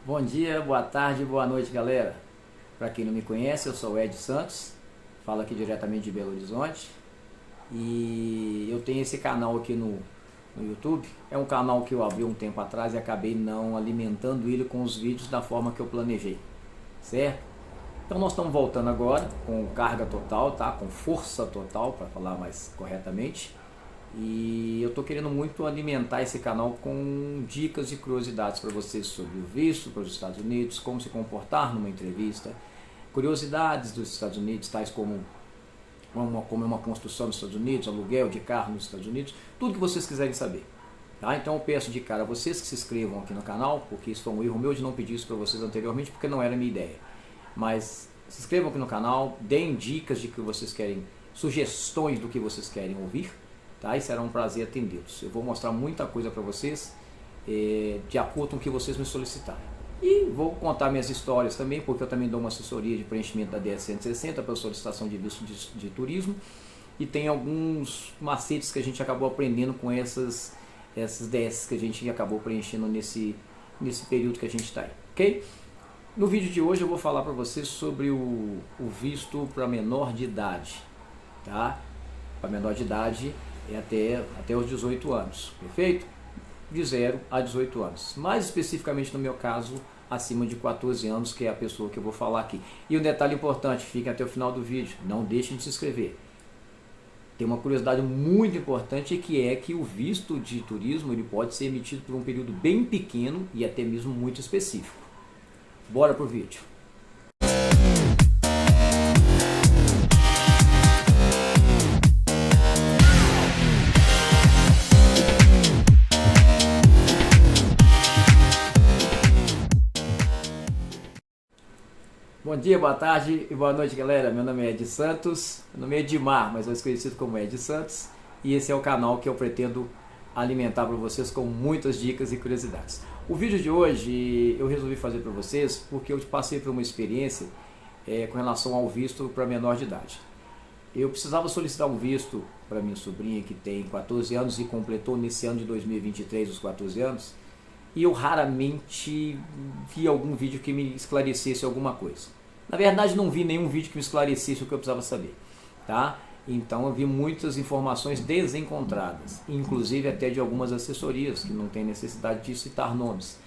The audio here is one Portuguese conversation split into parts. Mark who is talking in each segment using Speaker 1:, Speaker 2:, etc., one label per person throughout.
Speaker 1: Bom dia, boa tarde, boa noite, galera. Para quem não me conhece, eu sou o Ed Santos, falo aqui diretamente de Belo Horizonte e eu tenho esse canal aqui no YouTube. É um canal que eu abri um tempo atrás e acabei não alimentando ele com os vídeos da forma que eu planejei, certo? Então nós estamos voltando agora com carga total, tá? Com força total, para falar mais corretamente. E eu estou querendo muito alimentar esse canal com dicas e curiosidades para vocês sobre o visto para os Estados Unidos, como se comportar numa entrevista, curiosidades dos Estados Unidos, tais como é uma construção nos Estados Unidos, aluguel de carro nos Estados Unidos, tudo que vocês quiserem saber. Tá? Então eu peço de cara a vocês que se inscrevam aqui no canal, porque isso foi um erro meu de não pedir isso para vocês anteriormente, porque não era a minha ideia. Mas se inscrevam aqui no canal, deem dicas de que vocês querem, sugestões do que vocês querem ouvir. Tá? E será um prazer atendê-los. Eu vou mostrar muita coisa para vocês de acordo com o que vocês me solicitarem. E vou contar minhas histórias também, porque eu também dou uma assessoria de preenchimento da DS-160 para solicitação de visto de turismo. E tem alguns macetes que a gente acabou aprendendo com essas DS que a gente acabou preenchendo nesse período que a gente está aí. Ok? No vídeo de hoje eu vou falar para vocês sobre o visto para menor de idade. Tá? Para menor de idade é até os 18 anos, perfeito? De 0 a 18 anos. Mais especificamente no meu caso, acima de 14 anos, que é a pessoa que eu vou falar aqui. E um detalhe importante, fiquem até o final do vídeo, não deixem de se inscrever. Tem uma curiosidade muito importante que é que o visto de turismo ele pode ser emitido por um período bem pequeno e até mesmo muito específico. Bora pro vídeo. Bom dia, boa tarde e boa noite, galera. Meu nome é Ed Santos, meu nome é Edmar, mas eu sou conhecido como Ed Santos. E esse é o canal que eu pretendo alimentar para vocês com muitas dicas e curiosidades. O vídeo de hoje eu resolvi fazer para vocês porque eu passei por uma experiência com relação ao visto para menor de idade. Eu precisava solicitar um visto para minha sobrinha que tem 14 anos e completou nesse ano de 2023 os 14 anos. E eu raramente vi algum vídeo que me esclarecesse alguma coisa. Na verdade, não vi nenhum vídeo que me esclarecesse o que eu precisava saber. Tá? Então eu vi muitas informações desencontradas, inclusive até de algumas assessorias, que não tem necessidade de citar nomes.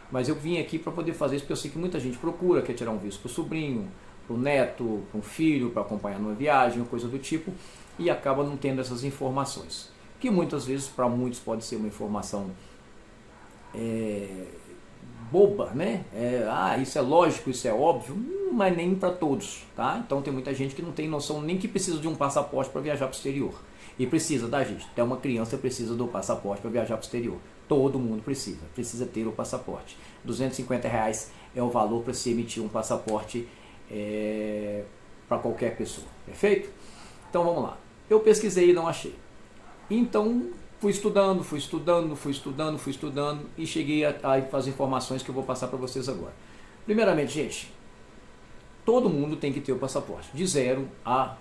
Speaker 1: Mas eu vim aqui para poder fazer isso, porque eu sei que muita gente procura, quer tirar um visto para o sobrinho, para o neto, para um filho, para acompanhar numa viagem, coisa do tipo, e acaba não tendo essas informações. Que muitas vezes, para muitos, pode ser uma informação boba, né? Isso é lógico, isso é óbvio, mas nem para todos, tá? Então tem muita gente que não tem noção nem que precisa de um passaporte para viajar para o exterior. E precisa, da gente. Até uma criança precisa do passaporte para viajar para o exterior. Todo mundo precisa ter o passaporte. R$ 250 é o valor para se emitir um passaporte para qualquer pessoa, perfeito? Então vamos lá. Eu pesquisei e não achei. Então fui estudando e cheguei às informações que eu vou passar para vocês agora. Primeiramente, gente, todo mundo tem que ter o passaporte. De 0 a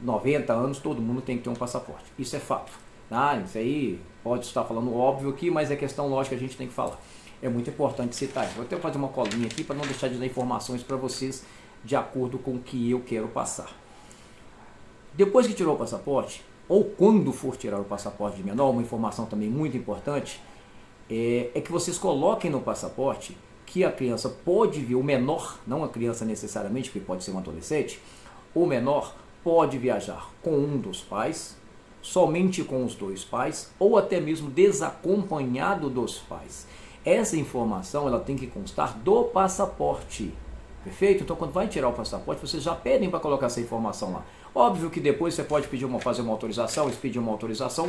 Speaker 1: 90 anos, todo mundo tem que ter um passaporte. Isso é fato. Isso aí pode estar falando óbvio aqui, mas é questão lógica, a gente tem que falar. É muito importante citar isso. Vou até fazer uma colinha aqui para não deixar de dar informações para vocês de acordo com o que eu quero passar. Depois que tirou o passaporte, ou quando for tirar o passaporte de menor, uma informação também muito importante, é que vocês coloquem no passaporte que a criança pode vir, o menor, não a criança necessariamente, porque pode ser um adolescente, o menor pode viajar com um dos pais, somente com os dois pais, ou até mesmo desacompanhado dos pais. Essa informação ela tem que constar do passaporte. Perfeito? Então quando vai tirar o passaporte, vocês já pedem para colocar essa informação lá. Óbvio que depois você pode fazer uma autorização, expedir uma autorização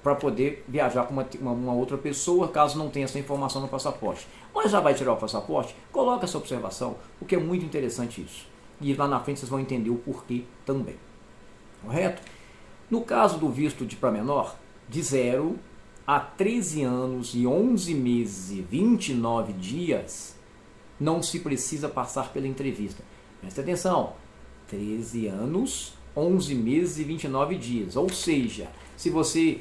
Speaker 1: para poder viajar com uma outra pessoa, caso não tenha essa informação no passaporte. Mas já vai tirar o passaporte, coloca essa observação, porque é muito interessante isso. E lá na frente vocês vão entender o porquê também. Correto? No caso do visto para menor, de 0 a 13 anos e 11 meses e 29 dias, não se precisa passar pela entrevista. Presta atenção, 13 anos, 11 meses e 29 dias. Ou seja, se você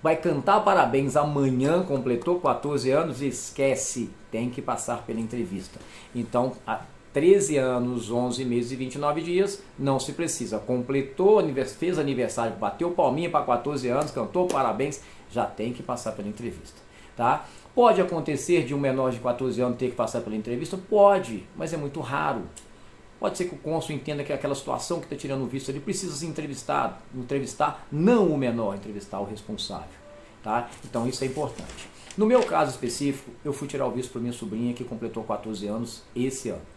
Speaker 1: vai cantar parabéns amanhã, completou 14 anos, esquece, tem que passar pela entrevista. Então, há 13 anos, 11 meses e 29 dias, não se precisa. Completou, fez aniversário, bateu palminha para 14 anos, cantou parabéns, já tem que passar pela entrevista. Tá? Pode acontecer de um menor de 14 anos ter que passar pela entrevista? Pode, mas é muito raro. Pode ser que o cônsul entenda que aquela situação que está tirando o visto, ele precisa se entrevistar não o menor, entrevistar o responsável. Tá? Então isso é importante. No meu caso específico, eu fui tirar o visto para minha sobrinha que completou 14 anos esse ano.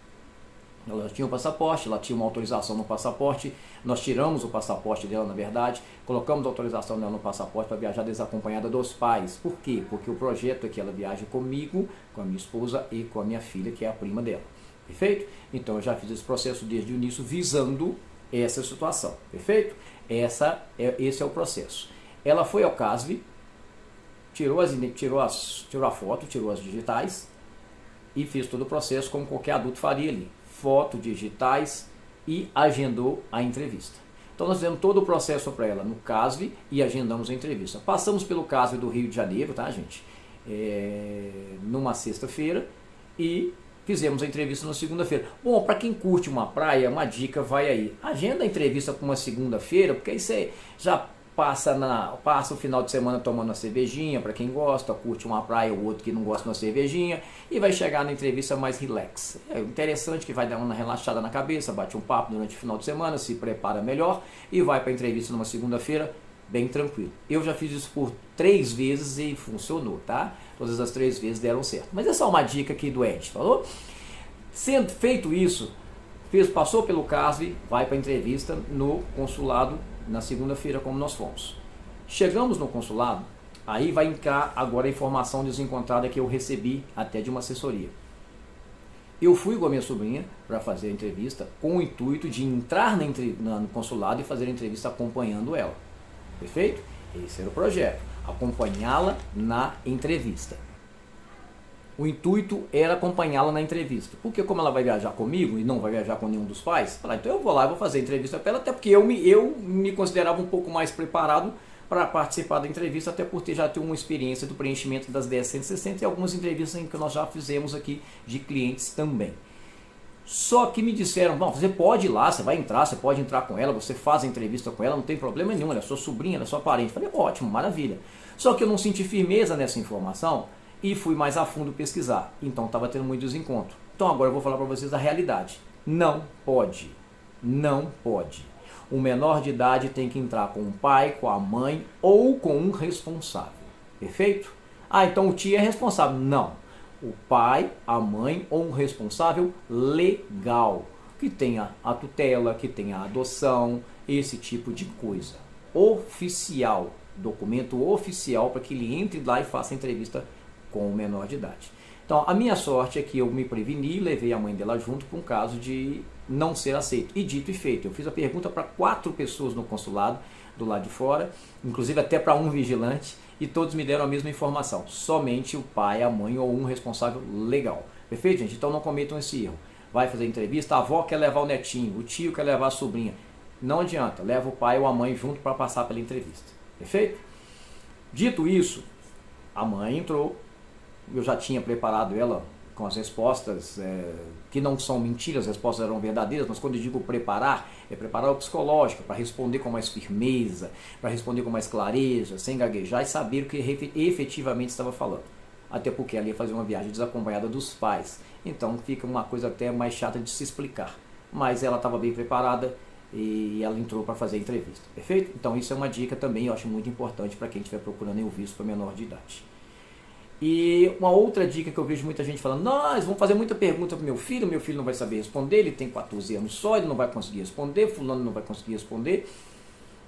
Speaker 1: Ela já tinha um passaporte, ela tinha uma autorização no passaporte, nós tiramos o passaporte dela, na verdade, colocamos a autorização dela no passaporte para viajar desacompanhada dos pais. Por quê? Porque o projeto é que ela viaje comigo, com a minha esposa e com a minha filha, que é a prima dela. Perfeito? Então eu já fiz esse processo desde o início visando essa situação. Perfeito? Esse é o processo. Ela foi ao CASV, tirou a foto, tirou as digitais e fez todo o processo como qualquer adulto faria ali. Foto, digitais e agendou a entrevista. Então nós fizemos todo o processo para ela no CASV e agendamos a entrevista. Passamos pelo CASV do Rio de Janeiro, tá, gente? Numa sexta-feira e fizemos a entrevista na segunda-feira. Bom, para quem curte uma praia, uma dica vai aí. Agenda a entrevista para uma segunda-feira, porque aí você já passa o final de semana tomando uma cervejinha, para quem gosta, curte uma praia, ou outro que não gosta de uma cervejinha, e vai chegar na entrevista mais relax. É interessante que vai dar uma relaxada na cabeça, bate um papo durante o final de semana, se prepara melhor e vai para a entrevista numa segunda-feira bem tranquilo. Eu já fiz isso por 3 vezes e funcionou, tá? Todas as 3 vezes deram certo. Mas é só uma dica aqui do Ed, falou? Sendo feito isso, passou pelo CASV, vai para a entrevista no consulado na segunda-feira, como nós fomos. Chegamos no consulado, aí vai entrar agora a informação desencontrada que eu recebi até de uma assessoria. Eu fui com a minha sobrinha para fazer a entrevista com o intuito de entrar no consulado e fazer a entrevista acompanhando ela. Perfeito? Esse era o projeto, acompanhá-la na entrevista. O intuito era acompanhá-la na entrevista. Porque como ela vai viajar comigo e não vai viajar com nenhum dos pais, então eu vou lá e vou fazer a entrevista para ela, até porque eu me considerava um pouco mais preparado para participar da entrevista, até por já ter uma experiência do preenchimento das 10.160 e algumas entrevistas em que nós já fizemos aqui de clientes também. Só que me disseram, bom, você pode ir lá, você vai entrar, você pode entrar com ela, você faz a entrevista com ela, não tem problema nenhum, ela é sua sobrinha, ela é sua parente. Falei, ótimo, maravilha. Só que eu não senti firmeza nessa informação e fui mais a fundo pesquisar. Então estava tendo muito desencontro. Então agora eu vou falar para vocês a realidade. Não pode. Não pode. O menor de idade tem que entrar com o pai, com a mãe ou com um responsável. Perfeito? Ah, então o tio é responsável. Não. O pai, a mãe ou um responsável legal. Que tenha a tutela, que tenha a adoção, esse tipo de coisa. Oficial. Documento oficial para que ele entre lá e faça a entrevista com o menor de idade. Então, a minha sorte é que eu me preveni e levei a mãe dela junto para um caso de não ser aceito. E dito e feito, eu fiz a pergunta para 4 pessoas no consulado, do lado de fora, inclusive até para um vigilante, e todos me deram a mesma informação. Somente o pai, a mãe ou um responsável legal. Perfeito, gente? Então não cometam esse erro. Vai fazer entrevista, a avó quer levar o netinho, o tio quer levar a sobrinha. Não adianta, leva o pai ou a mãe junto para passar pela entrevista. Perfeito? Dito isso, a mãe entrou. Eu já tinha preparado ela com as respostas que não são mentiras, as respostas eram verdadeiras, mas quando eu digo preparar, é preparar o psicológico, para responder com mais firmeza, para responder com mais clareza, sem gaguejar e saber o que efetivamente estava falando. Até porque ela ia fazer uma viagem desacompanhada dos pais, então fica uma coisa até mais chata de se explicar. Mas ela estava bem preparada e ela entrou para fazer a entrevista, perfeito? Então isso é uma dica também, eu acho muito importante para quem estiver procurando o visto para menor de idade. E uma outra dica que eu vejo muita gente falando, nós vamos fazer muita pergunta para meu filho não vai saber responder, ele tem 14 anos só, ele não vai conseguir responder, fulano não vai conseguir responder.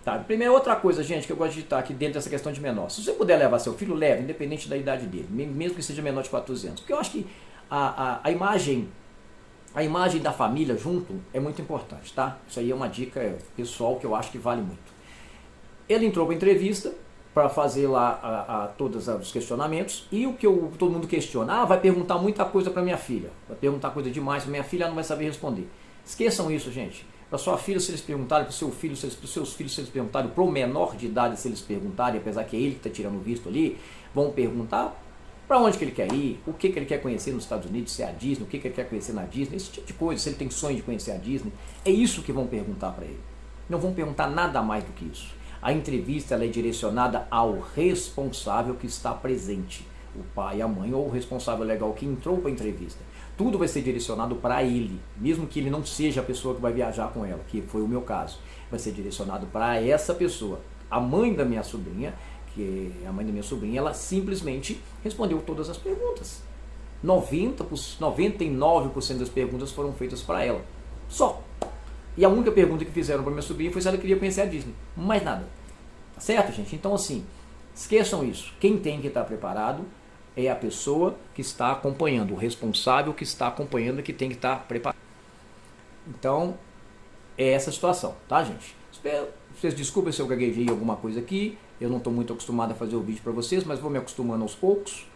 Speaker 1: Tá, primeiro, outra coisa, gente, que eu gosto de estar aqui dentro dessa questão de menor. Se você puder levar seu filho, leve, independente da idade dele, mesmo que seja menor de 14 anos. Porque eu acho que a imagem da família junto é muito importante, tá? Isso aí é uma dica pessoal que eu acho que vale muito. Ele entrou para a entrevista para fazer lá todos os questionamentos, e o que todo mundo questiona, vai perguntar muita coisa para minha filha, vai perguntar coisa demais para minha filha, ela não vai saber responder. Esqueçam isso, gente. Para sua filha, se eles perguntarem, para o seu filho, para os seus filhos, se eles perguntarem, para o menor de idade, se eles perguntarem, apesar que é ele que está tirando o visto ali, vão perguntar para onde que ele quer ir, o que ele quer conhecer nos Estados Unidos, se é a Disney, o que ele quer conhecer na Disney, esse tipo de coisa, se ele tem sonho de conhecer a Disney. É isso que vão perguntar para ele. Não vão perguntar nada mais do que isso. A entrevista ela é direcionada ao responsável que está presente, o pai, a mãe ou o responsável legal que entrou para a entrevista. Tudo vai ser direcionado para ele, mesmo que ele não seja a pessoa que vai viajar com ela, que foi o meu caso. Vai ser direcionado para essa pessoa. A mãe da minha sobrinha, que é a mãe da minha sobrinha, ela simplesmente respondeu todas as perguntas. 99% das perguntas foram feitas para ela. Só. E a única pergunta que fizeram para minha sobrinha foi se ela queria conhecer a Disney. Mais nada. Tá certo, gente? Então, assim, esqueçam isso. Quem tem que estar preparado é a pessoa que está acompanhando, o responsável que está acompanhando e que tem que estar preparado. Então, é essa a situação, tá, gente? Vocês desculpem se eu gaguejei alguma coisa aqui. Eu não estou muito acostumado a fazer o vídeo para vocês, mas vou me acostumando aos poucos.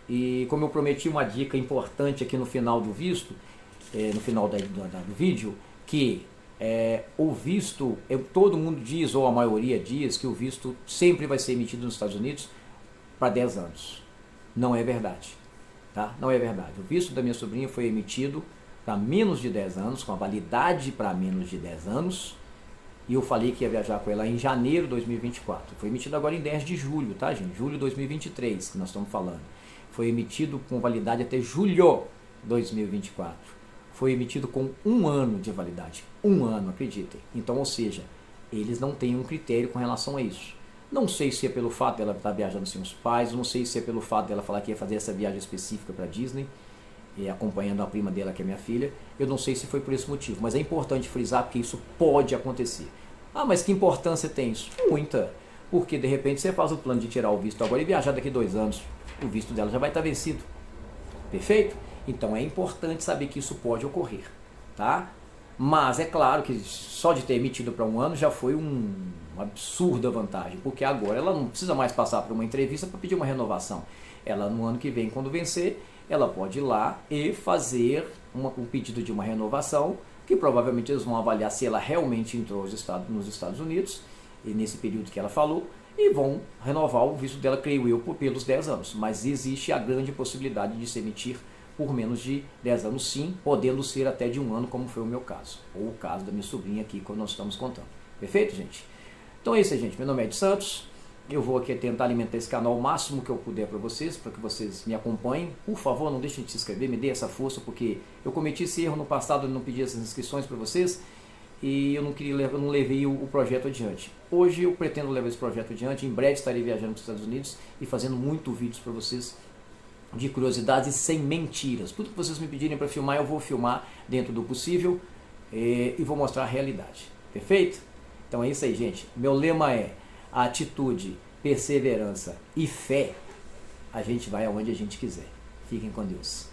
Speaker 1: E como eu prometi uma dica importante aqui no final do visto, no final do vídeo, que o visto, todo mundo diz, ou a maioria diz, que o visto sempre vai ser emitido nos Estados Unidos para 10 anos. Não é verdade. Tá? Não é verdade. O visto da minha sobrinha foi emitido para menos de 10 anos, com a validade para menos de 10 anos. E eu falei que ia viajar com ela em janeiro de 2024. Foi emitido agora em 10 de julho, tá, gente? Julho de 2023, que nós estamos falando. Foi emitido com validade até julho de 2024. Foi emitido com 1 ano de validade. 1 ano, acreditem. Então, ou seja, eles não têm um critério com relação a isso. Não sei se é pelo fato dela estar viajando sem os pais, não sei se é pelo fato dela falar que ia fazer essa viagem específica para Disney, acompanhando a prima dela, que é minha filha. Eu não sei se foi por esse motivo, mas é importante frisar porque isso pode acontecer. Ah, mas que importância tem isso? Muita. Porque de repente você faz o plano de tirar o visto agora e viajar daqui 2 anos. O visto dela já vai estar vencido. Perfeito? Então é importante saber que isso pode ocorrer, tá? Mas é claro que só de ter emitido para 1 ano já foi uma absurda vantagem, porque agora ela não precisa mais passar por uma entrevista para pedir uma renovação. Ela, no ano que vem, quando vencer, ela pode ir lá e fazer um pedido de uma renovação, que provavelmente eles vão avaliar se ela realmente entrou nos Estados Unidos, e nesse período que ela falou, e vão renovar o visto dela, creio eu, pelos 10 anos. Mas existe a grande possibilidade de se emitir por menos de 10 anos, sim, podendo ser até de 1 ano, como foi o meu caso, ou o caso da minha sobrinha aqui, quando nós estamos contando. Perfeito, gente? Então é isso aí, gente. Meu nome é Ed Santos. Eu vou aqui tentar alimentar esse canal o máximo que eu puder para vocês, para que vocês me acompanhem. Por favor, não deixem de se inscrever, me dê essa força, porque eu cometi esse erro no passado de não pedir essas inscrições para vocês e eu não levei o projeto adiante. Hoje eu pretendo levar esse projeto adiante. Em breve estarei viajando para os Estados Unidos e fazendo muito vídeos para vocês de curiosidades e sem mentiras. Tudo que vocês me pedirem para filmar, eu vou filmar dentro do possível e vou mostrar a realidade. Perfeito? Então é isso aí, gente. Meu lema é: atitude, perseverança e fé, a gente vai aonde a gente quiser. Fiquem com Deus.